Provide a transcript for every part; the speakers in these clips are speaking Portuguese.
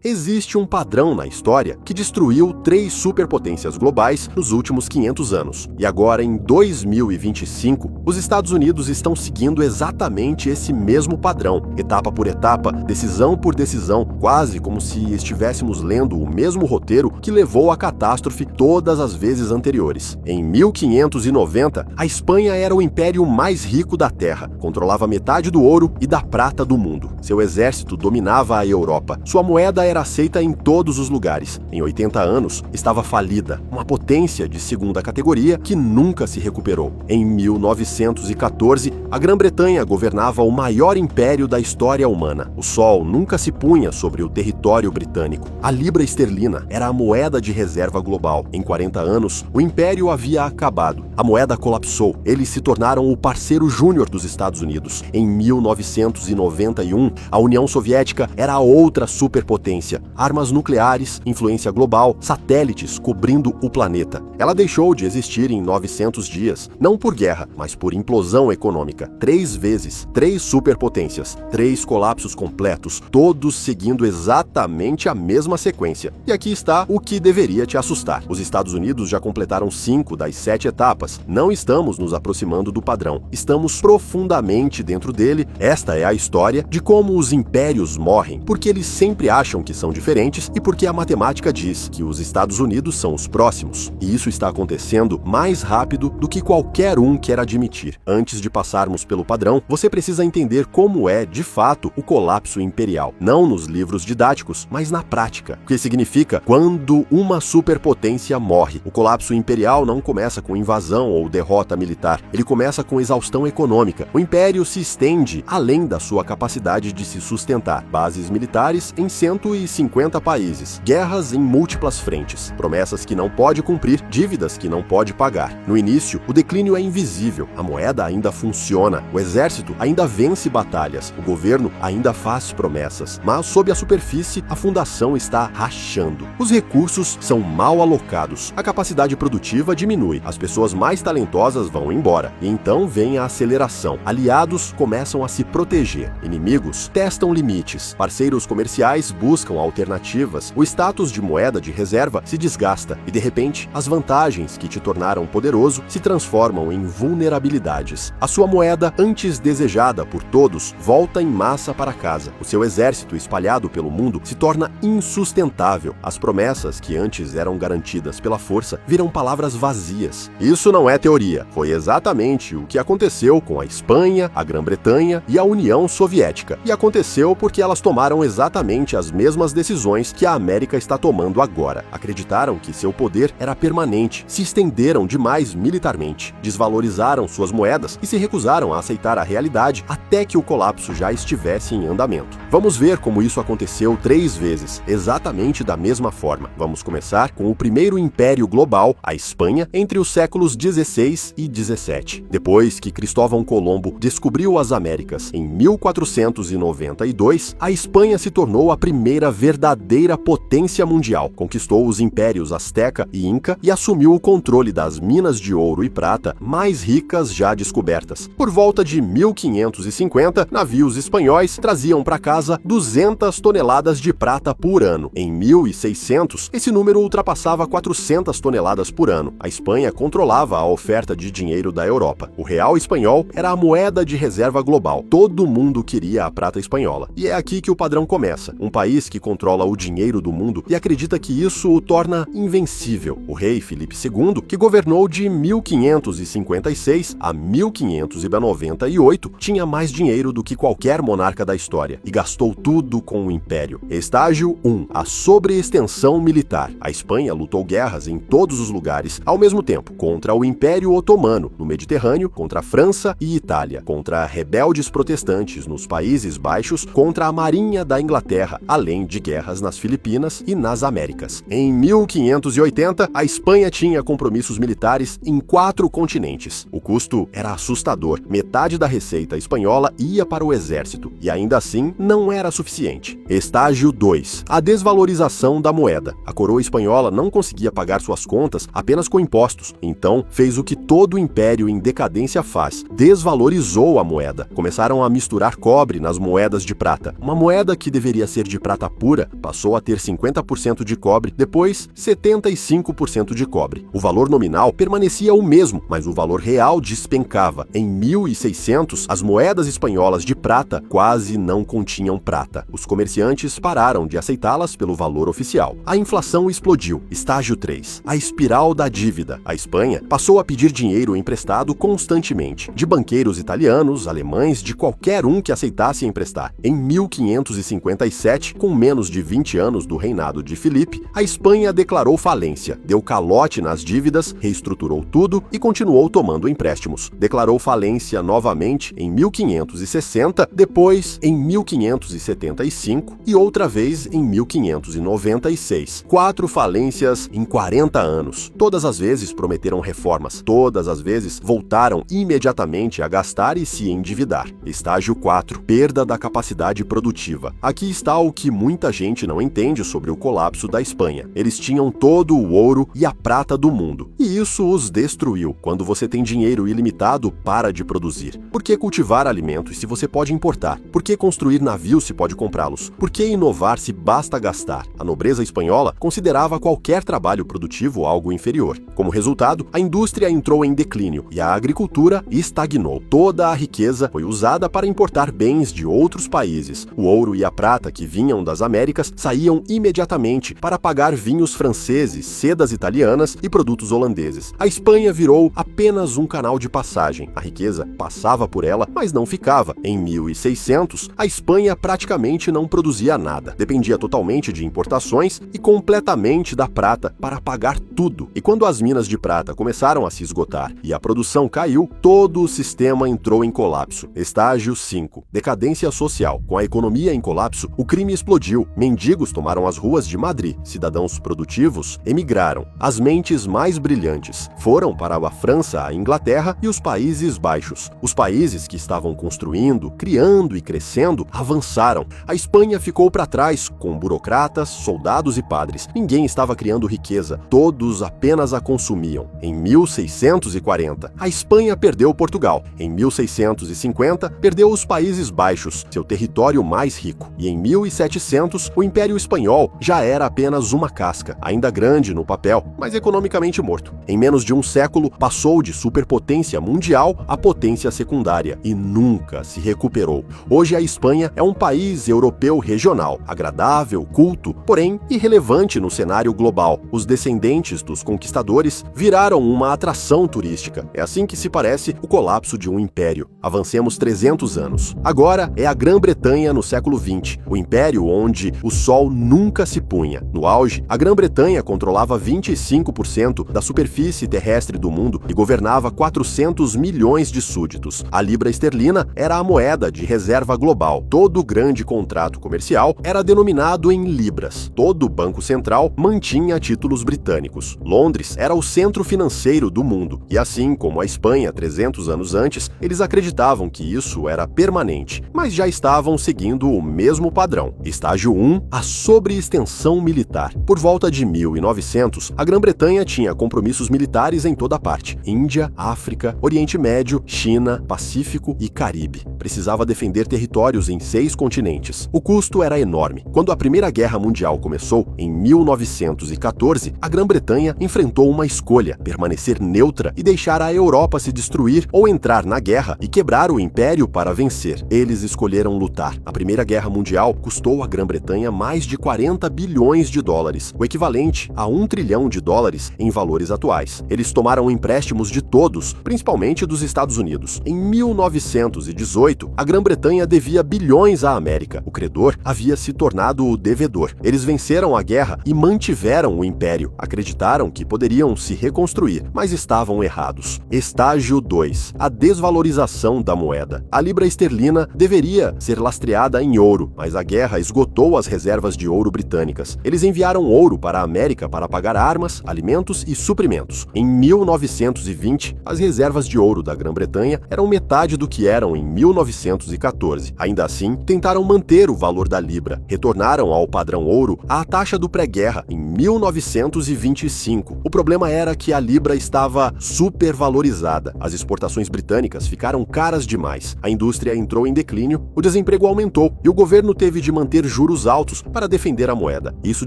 Existe um padrão na história que destruiu 3 superpotências globais nos últimos 500 anos. E agora, em 2025, os Estados Unidos estão seguindo exatamente esse mesmo padrão, etapa por etapa, decisão por decisão, quase como se estivéssemos lendo o mesmo roteiro que levou à catástrofe todas as vezes anteriores. Em 1590, a Espanha era o império mais rico da Terra, controlava metade do ouro e da prata do mundo. Seu exército dominava a Europa. Sua moeda era aceita em todos os lugares. Em 80 anos, estava falida, uma potência de segunda categoria que nunca se recuperou. Em 1914, a Grã-Bretanha governava o maior império da história humana. O sol nunca se punha sobre o território britânico. A libra esterlina era a moeda de reserva global. Em 40 anos, o império havia acabado. A moeda colapsou. Eles se tornaram o parceiro júnior dos Estados Unidos. Em 1991, a União Soviética era a outra superpotência. Armas nucleares, influência global, satélites cobrindo o planeta. Ela deixou de existir em 900 dias, não por guerra, mas por implosão econômica. 3 vezes, 3 superpotências, 3 colapsos completos, todos seguindo exatamente a mesma sequência. E aqui está o que deveria te assustar. Os Estados Unidos já completaram 5 das 7 etapas. Não estamos nos aproximando do padrão. Estamos profundamente dentro dele. Esta é a história de como os impérios morrem, porque eles sempre acham que são diferentes e porque a matemática diz que os Estados Unidos são os próximos. E isso está acontecendo mais rápido do que qualquer um quer admitir. Antes de passarmos pelo padrão, você precisa entender como é, de fato, o colapso imperial. Não nos livros didáticos, mas na prática. O que significa quando uma superpotência morre. O colapso imperial não começa com invasão ou derrota militar. Ele começa com exaustão econômica. O império se estende além da sua capacidade de se sustentar. Bases militares em 150 países, guerras em múltiplas frentes, promessas que não pode cumprir, dívidas que não pode pagar. No início, o declínio é invisível, a moeda ainda funciona, o exército ainda vence batalhas, o governo ainda faz promessas, mas sob a superfície, a fundação está rachando. Os recursos são mal alocados, a capacidade produtiva diminui, as pessoas mais talentosas vão embora, e então vem a aceleração. Aliados começam a se proteger, inimigos testam limites, parceiros comerciais buscam alternativas, o status de moeda de reserva se desgasta e, de repente, as vantagens que te tornaram poderoso se transformam em vulnerabilidades. A sua moeda, antes desejada por todos, volta em massa para casa. O seu exército espalhado pelo mundo se torna insustentável. As promessas que antes eram garantidas pela força viram palavras vazias. Isso não é teoria. Foi exatamente o que aconteceu com a Espanha, a Grã-Bretanha e a União Soviética. E aconteceu porque elas tomaram exatamente as mesmas decisões que a América está tomando agora. Acreditaram que seu poder era permanente, se estenderam demais militarmente, desvalorizaram suas moedas e se recusaram a aceitar a realidade até que o colapso já estivesse em andamento. Vamos ver como isso aconteceu 3 vezes, exatamente da mesma forma. Vamos começar com o primeiro império global, a Espanha, entre os séculos 16 e 17. Depois que Cristóvão Colombo descobriu as Américas em 1492, a Espanha se tornou a primeira verdadeira potência mundial. Conquistou os impérios Azteca e Inca e assumiu o controle das minas de ouro e prata mais ricas já descobertas. Por volta de 1550, navios espanhóis traziam para casa 200 toneladas de prata por ano. Em 1600, esse número ultrapassava 400 toneladas por ano. A Espanha controlava a oferta de dinheiro da Europa. O real espanhol era a moeda de reserva global. Todo mundo queria a prata espanhola. E é aqui que o padrão começa. Um país que controla o dinheiro do mundo e acredita que isso o torna invencível. O rei Filipe II, que governou de 1556 a 1598, tinha mais dinheiro do que qualquer monarca da história e gastou tudo com o império. Estágio 1. A sobreextensão militar. A Espanha lutou guerras em todos os lugares ao mesmo tempo, contra o Império Otomano, no Mediterrâneo, contra a França e Itália, contra rebeldes protestantes nos Países Baixos, contra a Marinha da Inglaterra, além de guerras nas Filipinas e nas Américas. Em 1580, a Espanha tinha compromissos militares em 4 continentes. O custo era assustador. Metade da receita espanhola ia para o exército, e ainda assim não era suficiente. Estágio 2. A desvalorização da moeda. A coroa espanhola não conseguia pagar suas contas apenas com impostos, então fez o que todo império em decadência faz: desvalorizou a moeda. Começaram a misturar cobre nas moedas de prata. Uma moeda que deveria ser de prata prata pura passou a ter 50% de cobre, depois 75% de cobre. O valor nominal permanecia o mesmo, mas o valor real despencava. Em 1600, as moedas espanholas de prata quase não continham prata. Os comerciantes pararam de aceitá-las pelo valor oficial. A inflação explodiu. Estágio 3. A espiral da dívida. A Espanha passou a pedir dinheiro emprestado constantemente, de banqueiros italianos, alemães, de qualquer um que aceitasse emprestar. Em 1557, com menos de 20 anos do reinado de Filipe, a Espanha declarou falência, deu calote nas dívidas, reestruturou tudo e continuou tomando empréstimos. Declarou falência novamente em 1560, depois em 1575 e outra vez em 1596. 4 falências em 40 anos. Todas as vezes prometeram reformas, todas as vezes voltaram imediatamente a gastar e se endividar. Estágio 4. Perda da capacidade produtiva. Aqui está o que muita gente não entende sobre o colapso da Espanha. Eles tinham todo o ouro e a prata do mundo, e isso os destruiu. Quando você tem dinheiro ilimitado, para de produzir. Por que cultivar alimentos se você pode importar? Por que construir navios se pode comprá-los? Por que inovar se basta gastar? A nobreza espanhola considerava qualquer trabalho produtivo algo inferior. Como resultado, a indústria entrou em declínio e a agricultura estagnou. Toda a riqueza foi usada para importar bens de outros países. O ouro e a prata que vinham das Américas saíam imediatamente para pagar vinhos franceses, sedas italianas e produtos holandeses. A Espanha virou apenas um canal de passagem. A riqueza passava por ela, mas não ficava. Em 1600, a Espanha praticamente não produzia nada. Dependia totalmente de importações e completamente da prata para pagar tudo. E quando as minas de prata começaram a se esgotar e a produção caiu, todo o sistema entrou em colapso. Estágio 5. Decadência social. Com a economia em colapso, o crime explodiu. Mendigos tomaram as ruas de Madrid. Cidadãos produtivos emigraram. As mentes mais brilhantes foram para a França, a Inglaterra e os Países Baixos. Os países que estavam construindo, criando e crescendo avançaram. A Espanha ficou para trás, com burocratas, soldados e padres. Ninguém estava criando riqueza, todos apenas a consumiam. Em 1640, a Espanha perdeu Portugal. Em 1650, perdeu os Países Baixos, seu território mais rico. E em 1700, o Império Espanhol já era apenas uma casca, ainda grande no papel, mas economicamente morto. Em menos de um século, passou de superpotência mundial a potência secundária e nunca se recuperou. Hoje a Espanha é um país europeu regional, agradável, culto, porém irrelevante no cenário global. Os descendentes dos conquistadores viraram uma atração turística. É assim que se parece o colapso de um império. Avancemos 300 anos. Agora é a Grã-Bretanha no século XX, o império onde o sol nunca se punha. No auge, a Grã-Bretanha controlava 25% da superfície terrestre do mundo e governava 400 milhões de súditos. A libra esterlina era a moeda de reserva global. Todo grande contrato comercial era denominado em libras. Todo banco central mantinha títulos britânicos. Londres era o centro financeiro do mundo. E assim como a Espanha 300 anos antes, eles acreditavam que isso era permanente, mas já estavam seguindo o mesmo padrão. Estágio 1. A sobreextensão militar. Por volta de 1900, a Grã-Bretanha tinha compromissos militares em toda parte. Índia, África, Oriente Médio, China, Pacífico e Caribe. Precisava defender territórios em 6 continentes. O custo era enorme. Quando a Primeira Guerra Mundial começou, em 1914, a Grã-Bretanha enfrentou uma escolha: permanecer neutra e deixar a Europa se destruir ou entrar na guerra e quebrar o império para vencer. Eles escolheram lutar. A Primeira Guerra Mundial custou à Grã-Bretanha mais de 40 bilhões de dólares, o equivalente a 1 trilhão de dólares em valores atuais. Eles tomaram empréstimos de todos, principalmente dos Estados Unidos. Em 1918, a Grã-Bretanha devia bilhões à América. O credor havia se tornado o devedor. Eles venceram a guerra e mantiveram o império. Acreditaram que poderiam se reconstruir, mas estavam errados. Estágio 2. A desvalorização da moeda. A libra esterlina deveria ser lastreada em ouro, mas a guerra esgotou as reservas de ouro britânicas. Eles enviaram ouro para a América para pagar armas, alimentos e suprimentos. Em 1920, as reservas de ouro da Grã-Bretanha eram metade do que eram em 1914. Ainda assim, tentaram manter o valor da libra. Retornaram ao padrão ouro à taxa do pré-guerra em 1925. O problema era que a libra estava supervalorizada. As exportações britânicas ficaram caras demais. A indústria entrou em declínio, o desemprego aumentou e o governo teve de manter juros altos para defender a moeda. Isso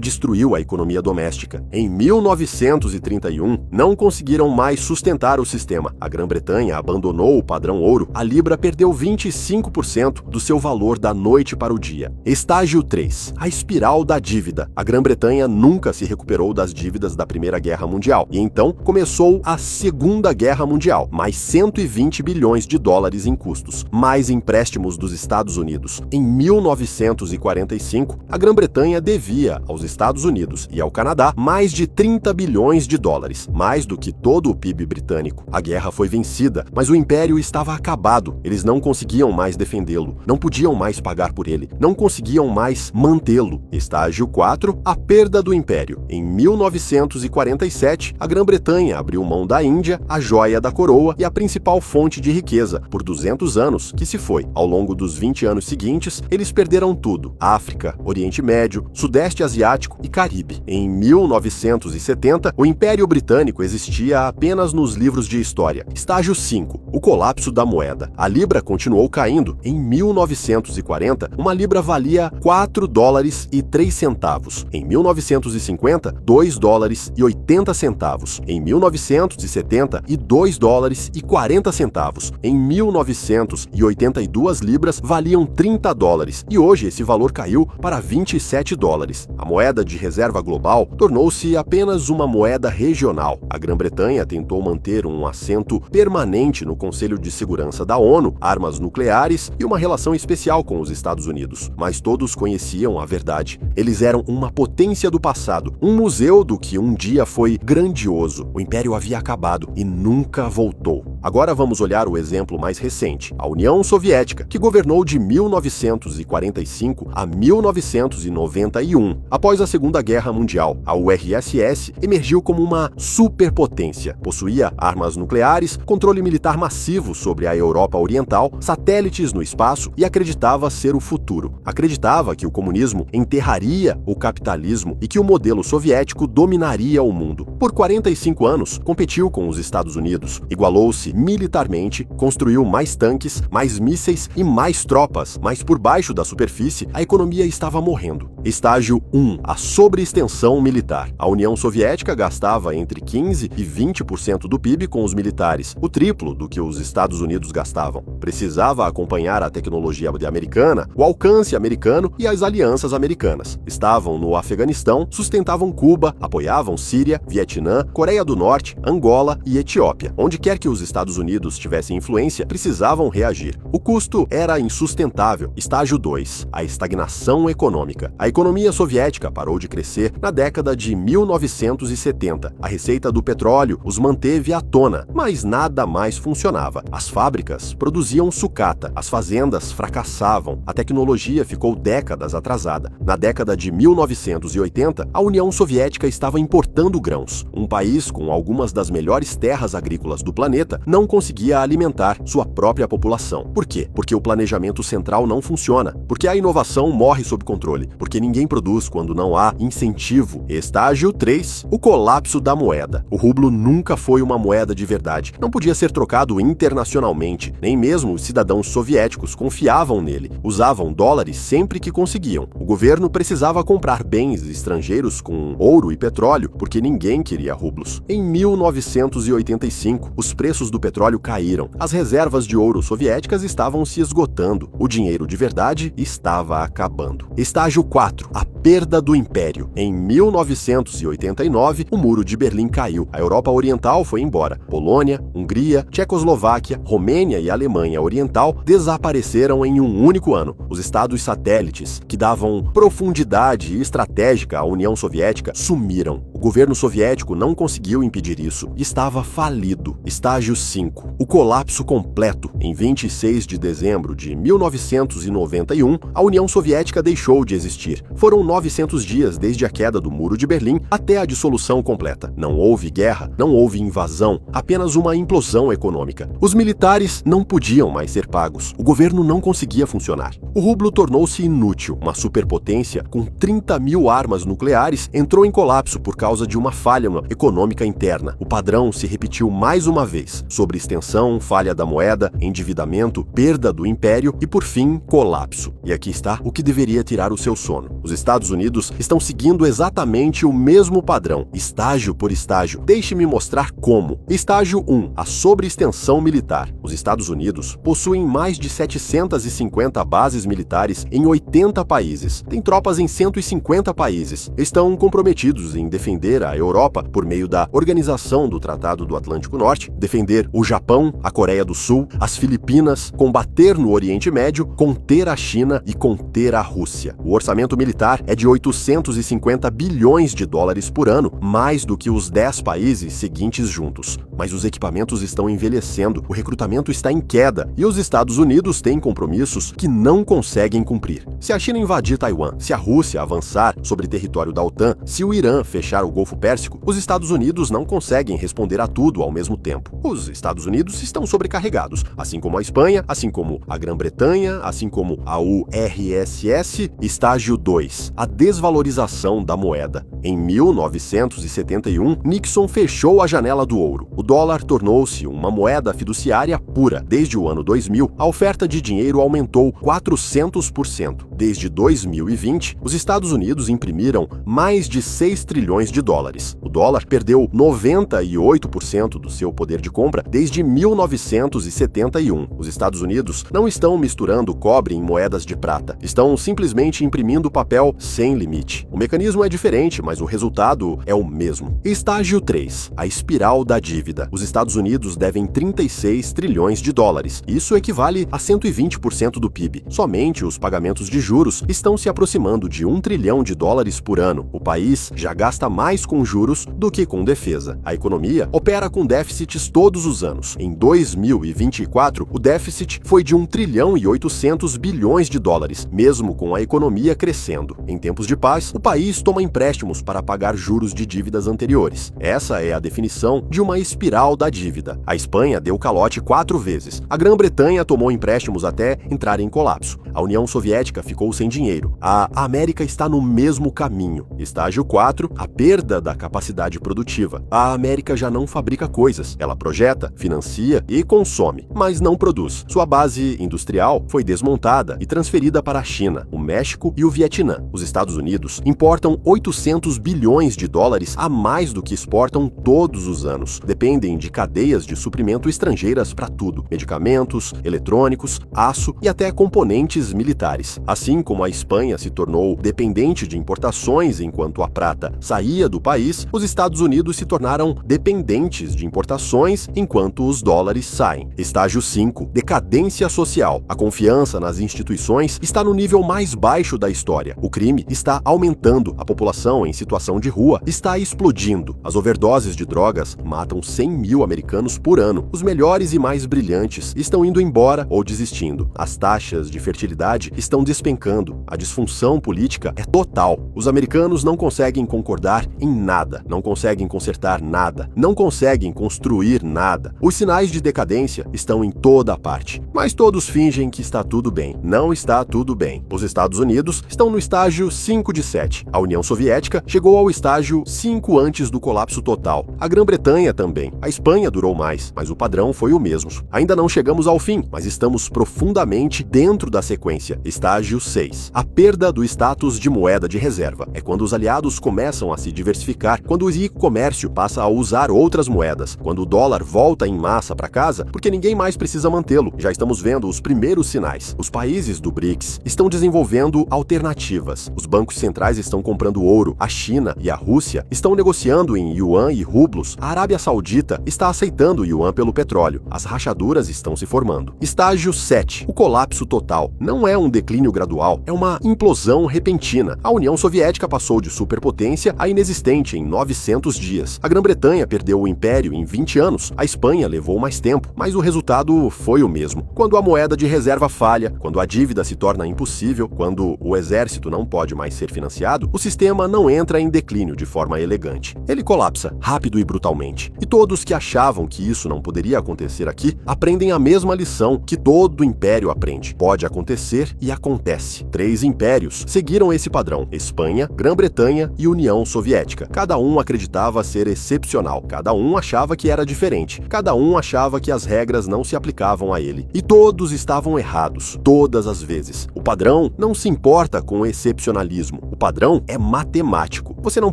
destruiu a economia doméstica. Em 1931, não conseguiram mais sustentar o sistema. A Grã-Bretanha abandonou o padrão ouro. A libra perdeu 25% do seu valor da noite para o dia. Estágio 3. A espiral da dívida. A Grã-Bretanha nunca se recuperou das dívidas da Primeira Guerra Mundial. E então começou a Segunda Guerra Mundial. Mais 120 bilhões de dólares em custos. Mais empréstimos dos Estados Unidos. Em 1945, a Grã-Bretanha devia aos Estados Unidos e ao Canadá mais de 30 bilhões de dólares, mais do que todo o PIB britânico. A guerra foi vencida, mas o império estava acabado. Eles não conseguiam mais defendê-lo, não podiam mais pagar por ele, não conseguiam mais mantê-lo. Estágio 4, a perda do império. Em 1947, a Grã-Bretanha abriu mão da Índia, a joia da coroa e a principal fonte de riqueza, por 200 anos, que se foi. Ao longo dos 20 anos seguintes, eles perderam tudo: África, Oriente Médio, Sudeste Asiático e Caribe. Em 1970, o Império Britânico existia apenas nos livros de história. Estágio 5, o colapso da moeda. A libra continuou caindo. Em 1940, uma libra valia 4 dólares e 3 centavos. Em 1950, 2 dólares e 80 centavos. Em 1970, e 2 dólares e 40 centavos. Em 1982, libras valiam 30 dólares e hoje esse valor caiu para 27 dólares. A moeda de reserva global tornou-se apenas uma moeda regional. A Grã-Bretanha tentou manter um assento permanente no Conselho de Segurança da ONU, armas nucleares e uma relação especial com os Estados Unidos. Mas todos conheciam a verdade. Eles eram uma potência do passado, um museu do que um dia foi grandioso. O império havia acabado e nunca voltou. Agora vamos olhar o exemplo mais recente, a União Soviética, que governou de 1945 a 1991. Após a Segunda Guerra Mundial, a URSS emergiu como uma superpotência. Possuía armas nucleares, controle militar massivo sobre a Europa Oriental, satélites no espaço e acreditava ser o futuro. Acreditava que o comunismo enterraria o capitalismo e que o modelo soviético dominaria o mundo. Por 45 anos, competiu com os Estados Unidos, igualou-se militarmente, construiu mais tanques, mais mísseis e mais tropas, mas por baixo da superfície, a economia estava morrendo. Estágio 1. A sobreextensão militar. A União Soviética gastava entre 15% e 20% do PIB com os militares, o triplo do que os Estados Unidos gastavam. Precisava acompanhar a tecnologia americana, o alcance americano e as alianças americanas. Estavam no Afeganistão, sustentavam Cuba, apoiavam Síria, Vietnã, Coreia do Norte, Angola e Etiópia. Onde quer que os Estados Unidos tivessem influência, precisavam reagir. O custo era insustentável. Estágio 2. A estagnação econômica. A economia soviética parou de crescer na década de 1970. A receita do petróleo os manteve à tona, mas nada mais funcionava. As fábricas produziam sucata, as fazendas fracassavam, a tecnologia ficou décadas atrasada. Na década de 1980, a União Soviética estava importando grãos. Um país com algumas das melhores terras agrícolas do planeta não conseguia alimentar sua própria população. Por quê? Porque o planejamento central não funciona, porque a inovação morre sob controle, porque ninguém produz quando não há incentivo. Estágio 3. O colapso da moeda. O rublo nunca foi uma moeda de verdade. Não podia ser trocado internacionalmente. Nem mesmo os cidadãos soviéticos confiavam nele. Usavam dólares sempre que conseguiam. O governo precisava comprar bens estrangeiros com ouro e petróleo, porque ninguém queria rublos. Em 1985, os preços do petróleo caíram. As reservas de ouro soviéticas estavam se esgotando. O dinheiro de verdade estava acabando. Estágio 4. A perda do império. Em 1989, o Muro de Berlim caiu. A Europa Oriental foi embora. Polônia, Hungria, Tchecoslováquia, Romênia e Alemanha Oriental desapareceram em um único ano. Os estados satélites, que davam profundidade estratégica à União Soviética, sumiram. O governo soviético não conseguiu impedir isso e estava falido. Estágio 5. O colapso completo. Em 26 de dezembro de 1991, a União Soviética deixou de existir. Foram 900 dias desde a queda do Muro de Berlim até a dissolução completa. Não houve guerra, não houve invasão, apenas uma implosão econômica. Os militares não podiam mais ser pagos. O governo não conseguia funcionar. O rublo tornou-se inútil. Uma superpotência com 30 mil armas nucleares entrou em colapso por causa causa de uma falha econômica interna. O padrão se repetiu mais uma vez: sobreextensão, falha da moeda, endividamento, perda do império e, por fim, colapso. E aqui está o que deveria tirar o seu sono. Os Estados Unidos estão seguindo exatamente o mesmo padrão, estágio por estágio. Deixe-me mostrar como. Estágio 1. A sobreextensão militar. Os Estados Unidos possuem mais de 750 bases militares em 80 países. Têm tropas em 150 países. Estão comprometidos em defender a Europa por meio da Organização do Tratado do Atlântico Norte, defender o Japão, a Coreia do Sul, as Filipinas, combater no Oriente Médio, conter a China e conter a Rússia. O orçamento militar é de 850 bilhões de dólares por ano, mais do que os 10 países seguintes juntos. Mas os equipamentos estão envelhecendo, o recrutamento está em queda e os Estados Unidos têm compromissos que não conseguem cumprir. Se a China invadir Taiwan, se a Rússia avançar sobre território da OTAN, se o Irã fechar o Golfo Pérsico, os Estados Unidos não conseguem responder a tudo ao mesmo tempo. Os Estados Unidos estão sobrecarregados, assim como a Espanha, assim como a Grã-Bretanha, assim como a URSS. Estágio 2. A desvalorização da moeda. Em 1971, Nixon fechou a janela do ouro. O dólar tornou-se uma moeda fiduciária pura. Desde o ano 2000, a oferta de dinheiro aumentou 400%. Desde 2020, os Estados Unidos imprimiram mais de 6 trilhões de dólares. O dólar perdeu 98% do seu poder de compra desde 1971. Os Estados Unidos não estão misturando cobre em moedas de prata. Estão simplesmente imprimindo papel sem limite. O mecanismo é diferente, mas o resultado é o mesmo. Estágio 3. A espiral da dívida. Os Estados Unidos devem 36 trilhões de dólares. Isso equivale a 120% do PIB. Somente os pagamentos de juros estão se aproximando de 1 trilhão de dólares por ano. O país já gasta mais com juros do que com defesa. A economia opera com déficits todos os anos. Em 2024, o déficit foi de 1 trilhão e 800 bilhões de dólares, mesmo com a economia crescendo. Em tempos de paz, o país toma empréstimos para pagar juros de dívidas anteriores. Essa é a definição de uma espiral da dívida. A Espanha deu calote 4 vezes. A Grã-Bretanha tomou empréstimos até entrar em colapso. A União Soviética ficou sem dinheiro. A América está no mesmo caminho. Estágio 4. A perda da capacidade produtiva. A América já não fabrica coisas. Ela projeta, financia e consome, mas não produz. Sua base industrial foi desmontada e transferida para a China, o México e o Vietnã. Os Estados Unidos importam 800 bilhões de dólares a mais do que exportam todos os anos. Dependem de cadeias de suprimento estrangeiras para tudo: medicamentos, eletrônicos, aço e até componentes militares. Assim como a Espanha se tornou dependente de importações enquanto a prata saía do país, os Estados Unidos se tornaram dependentes de importações enquanto os dólares saem. Estágio 5. Decadência social. A confiança nas instituições está no nível mais baixo da história. O crime está aumentando. A população em situação de rua está explodindo. As overdoses de drogas matam 100 mil americanos por ano. Os melhores e mais brilhantes estão indo embora ou desistindo. As taxas de fertilidade estão despencando. A disfunção política é total. Os americanos não conseguem concordar em nada, não conseguem consertar nada, não conseguem construir nada. Os sinais de decadência estão em toda a parte. Mas todos fingem que está tudo bem. Não está tudo bem. Os Estados Unidos estão no estágio 5 de 7. A União Soviética chegou ao estágio 5 antes do colapso total. A Grã-Bretanha também. A Espanha durou mais, mas o padrão foi o mesmo. Ainda não chegamos ao fim, mas estamos profundamente dentro da sequência. Estágio 6. A perda do status de moeda de reserva. É quando os aliados começam a se diversificar, quando o e-comércio passa a usar outras moedas, quando o dólar volta em massa para casa, porque ninguém mais precisa mantê-lo. Já estamos vendo os primeiros sinais. Os países do BRICS estão desenvolvendo alternativas. Os bancos centrais estão comprando ouro. A China e a Rússia estão negociando em yuan e rublos. A Arábia Saudita está aceitando o yuan pelo petróleo. As rachaduras estão se formando. Estágio 7. O colapso total. Não é um declínio gradual, é uma implosão repentina. A União Soviética passou de superpotência a inexistente em 900 dias. A Grã-Bretanha perdeu o império em 20 anos. A Espanha levou mais tempo, mas o resultado foi o mesmo. Quando a moeda de reserva falha, quando a dívida se torna impossível, quando o exército não pode mais ser financiado, o sistema não entra em declínio de forma elegante. Ele colapsa rápido e brutalmente. E todos que achavam que isso não poderia acontecer aqui, aprendem a mesma lição que todo império aprende. Pode acontecer e acontece. 3 impérios seguiram esse padrão: Espanha, Grã-Bretanha e União Soviética. Cada um um acreditava ser excepcional, cada um achava que era diferente, cada um achava que as regras não se aplicavam a ele. E todos estavam errados, todas as vezes. O padrão não se importa com o excepcionalismo. O padrão é matemático. Você não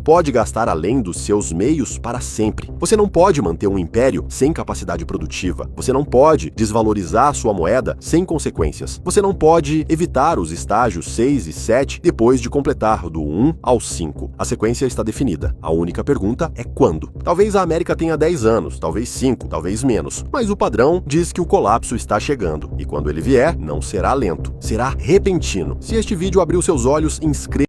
pode gastar além dos seus meios para sempre. Você não pode manter um império sem capacidade produtiva. Você não pode desvalorizar sua moeda sem consequências. Você não pode evitar os estágios 6 e 7 depois de completar do 1 ao 5. A sequência está definida. A única pergunta é quando. Talvez a América tenha 10 anos, talvez 5, talvez menos. Mas o padrão diz que o colapso está chegando. E quando ele vier, não será lento. Será repentino. Se este vídeo abriu seus olhos, inscreva.